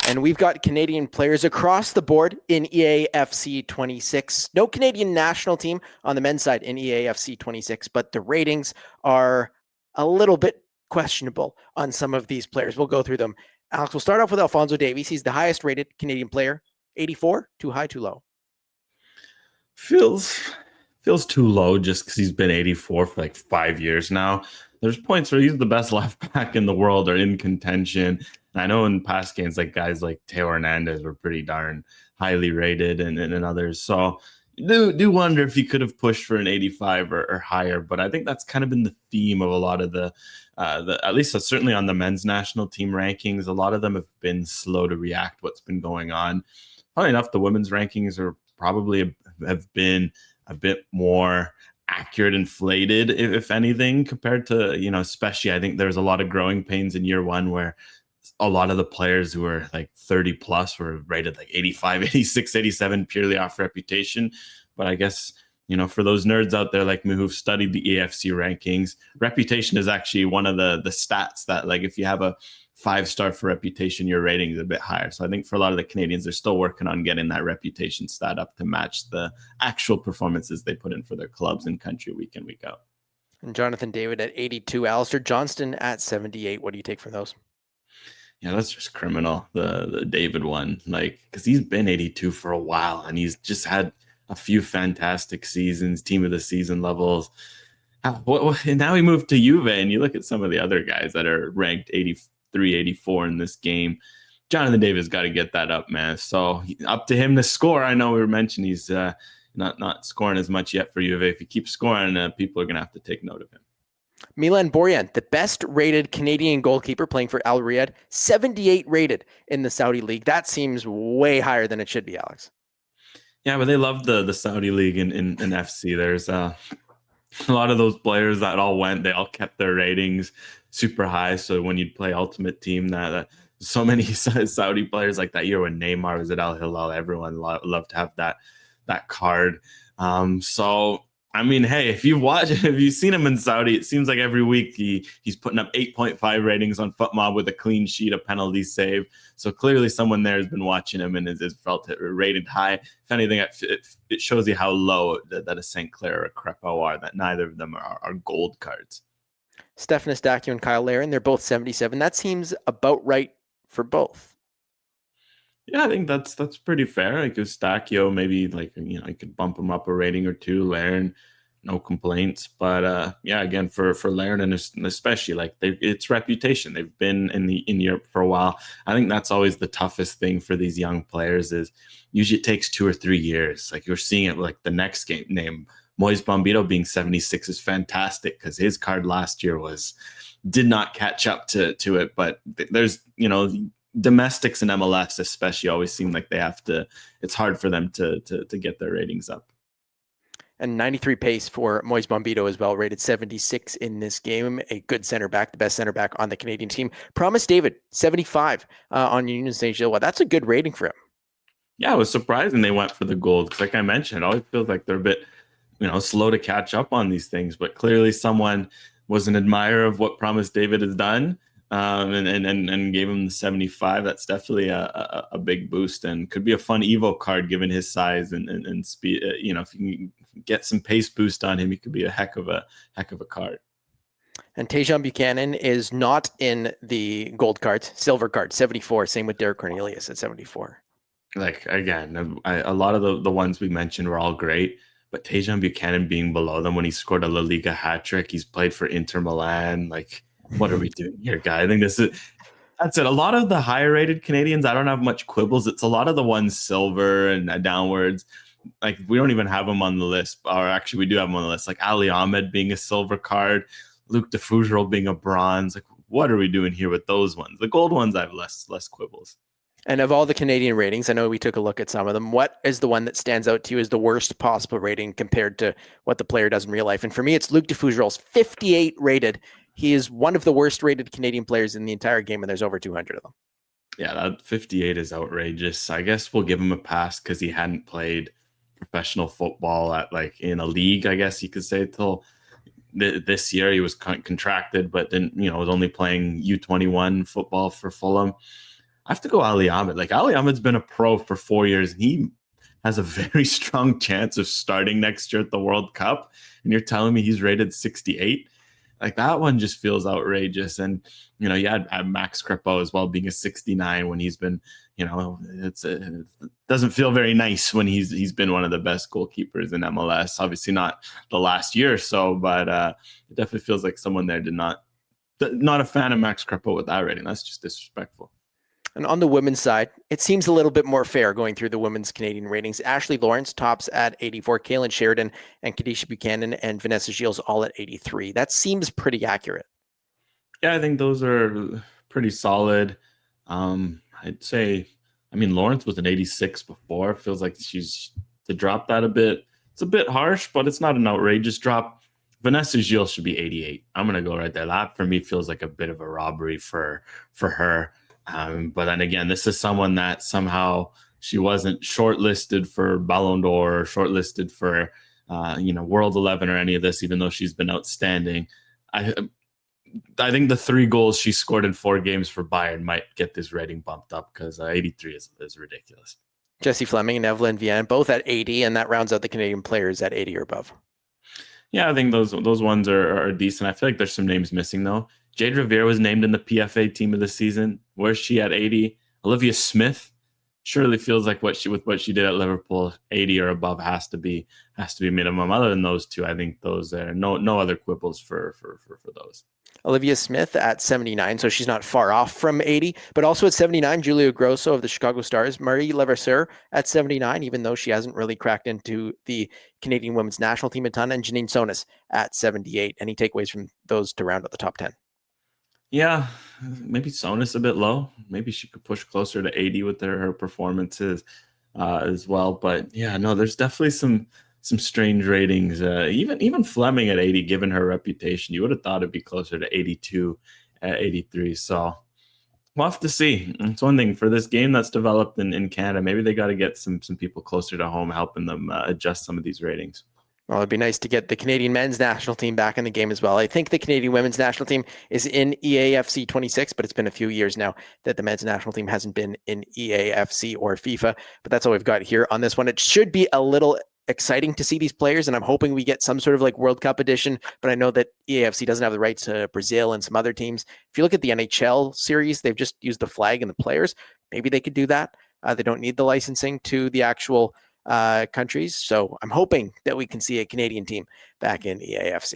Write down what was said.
And we've got Canadian players across the board in EAFC 26. No Canadian national team on the men's side in EAFC 26, but the ratings are a little bit questionable on some of these players. We'll go through them. Alex, we'll start off with Alphonso Davies. He's the highest rated Canadian player. 84, too high, too low? Feels too low just because he's been 84 for like 5 years now. There's points where he's the best left back in the world or in contention. And I know in past games, like guys like Teo Hernandez were pretty darn highly rated and others. So do wonder if he could have pushed for an 85 or higher. But I think that's kind of been the theme of a lot of the at least certainly on the men's national team rankings. A lot of them have been slow to react what's been going on. Funny enough, the women's rankings are probably have been a bit more accurate, inflated, if anything, compared to, especially I think there's a lot of growing pains in year one where a lot of the players who were like 30 plus were rated like 85, 86, 87 purely off reputation. But I guess, for those nerds out there like me who've studied the EAFC rankings, reputation is actually one of the stats that, like, if you have a 5-star for reputation, your rating is a bit higher. So I think for a lot of the Canadians, they're still working on getting that reputation stat up to match the actual performances they put in for their clubs and country week in, week out. And Jonathan David at 82, Alistair Johnston at 78. What do you take from those? Yeah, that's just criminal, the David one, like, because he's been 82 for a while and he's just had a few fantastic seasons, team of the season levels. And now he moved to Juve, and you look at some of the other guys that are ranked 83, 84 in this game. Jonathan David's got to get that up, man. So up to him to score. I know we were mentioning he's not scoring as much yet for Juve. If he keeps scoring, people are going to have to take note of him. Milan Borjan, the best rated Canadian goalkeeper playing for Al Riyadh, 78 rated in the Saudi league. That seems way higher than it should be, Alex. Yeah, but they love the Saudi league in FC. There's a lot of those players that they all kept their ratings super high. So when you'd play Ultimate Team, that so many Saudi players, like that year when Neymar was at Al Hilal, everyone loved to have that card. So I mean, hey, if you've seen him in Saudi, it seems like every week he's putting up 8.5 ratings on FootMob with a clean sheet, a penalty save. So clearly someone there has been watching him and has felt it rated high. If anything, it shows you how low that a St. Clair or a Crepeau are, that neither of them are gold cards. Stefan Eustáquio and Kyle Larin, they're both 77. That seems about right for both. Yeah, I think that's pretty fair. Like Eustáquio, maybe I could bump him up a rating or two. Larin, no complaints. But yeah, again, for Larin and especially it's reputation. They've been in Europe for a while. I think that's always the toughest thing for these young players is usually it takes 2 or 3 years. Like you're seeing it like the next game name. Moise Bombito being 76 is fantastic because his card last year did not catch up to it. But there's, domestics and MLS especially always seem like it's hard for them to get their ratings up. And 93 pace for Moise Bombito as well, rated 76 in this game. A good center back, the best center back on the Canadian team. Promise David, 75 on Union Saint-Gilloise. That's a good rating for him. Yeah, it was surprising they went for the gold because, like I mentioned, it always feels like they're a bit, slow to catch up on these things. But clearly someone was an admirer of what Promise David has done. And gave him the 75. That's definitely a big boost and could be a fun Evo card given his size and speed. If you can get some pace boost on him, he could be a heck of a card. And Tajon Buchanan is not in the gold cards, silver card, 74. Same with Derek Cornelius at 74. Like again, a lot of the ones we mentioned were all great, but Tajon Buchanan being below them when he scored a La Liga hat trick, he's played for Inter Milan, like. What are we doing here, guy? I think that's it. A lot of the higher rated Canadians, I don't have much quibbles. It's a lot of the ones silver and downwards. Like we don't even have them on the list, or actually we do have them on the list. Like Ali Ahmed being a silver card, Luc de Fougerolles being a bronze. Like what are we doing here with those ones? The gold ones, I have less quibbles. And of all the Canadian ratings, I know we took a look at some of them. What is the one that stands out to you as the worst possible rating compared to what the player does in real life? And for me, it's Luc de Fougerolles, 58 rated. He is one of the worst rated Canadian players in the entire game, and there's over 200 of them. Yeah, that 58 is outrageous. I guess we'll give him a pass because he hadn't played professional football in a league, I guess you could say, till this year. He was contracted, but then was only playing U21 football for Fulham. I have to go Ali Ahmed. Like, Ali Ahmed's been a pro for 4 years, and he has a very strong chance of starting next year at the World Cup. And you're telling me he's rated 68? Like, that one just feels outrageous. And, you know, you had Max Crepeau as well being a 69 when he's been, you know, it doesn't feel very nice when he's been one of the best goalkeepers in MLS. Obviously not the last year or so, but it definitely feels like someone there not a fan of Max Crepeau with that rating. That's just disrespectful. And on the women's side, it seems a little bit more fair going through the women's Canadian ratings. Ashley Lawrence tops at 84, Kaylin Sheridan and Kadisha Buchanan and Vanessa Gilles all at 83. That seems pretty accurate. Yeah, I think those are pretty solid. I'd say, I mean, Lawrence was an 86 before. It feels like she's to drop that a bit. It's a bit harsh, but it's not an outrageous drop. Vanessa Gilles should be 88. I'm going to go right there. That for me feels like a bit of a robbery for her. But then again, this is someone that somehow she wasn't shortlisted for Ballon d'Or or shortlisted for, World 11 or any of this, even though she's been outstanding. I think the 3 goals she scored in 4 games for Bayern might get this rating bumped up, because 83 is ridiculous. Jessie Fleming and Evelyn Vienne both at 80, and that rounds out the Canadian players at 80 or above. Yeah, I think those ones are decent. I feel like there's some names missing, though. Jade Revere was named in the PFA team of the season. Where's she at 80? Olivia Smith surely feels like what she did at Liverpool, 80 or above has to be minimum. Other than those two, I think those are no other quibbles for those. Olivia Smith at 79, so she's not far off from 80, but also at 79, Julia Grosso of the Chicago Stars, Marie Levasseur at 79, even though she hasn't really cracked into the Canadian women's national team a ton, and Janine Sonis at 78. Any takeaways from those to round out the top 10? Yeah, maybe Sonis a bit low. Maybe she could push closer to 80 with her performances as well. But yeah, no, there's definitely some strange ratings. Even Fleming at 80, given her reputation, you would have thought it'd be closer to 82 at 83. So we'll have to see. It's one thing for this game that's developed in Canada. Maybe they got to get some people closer to home, helping them adjust some of these ratings. Well, it'd be nice to get the Canadian men's national team back in the game as well. I think the Canadian women's national team is in EAFC 26, but it's been a few years now that the men's national team hasn't been in EAFC or FIFA. But that's all we've got here on this one. It should be a little exciting to see these players, and I'm hoping we get some sort of like World Cup edition, but I know that EAFC doesn't have the rights to Brazil and some other teams. If you look at the NHL series, they've just used the flag and the players. Maybe they could do that. They don't need the licensing to the actual countries. So I'm hoping that we can see a Canadian team back in EAFC.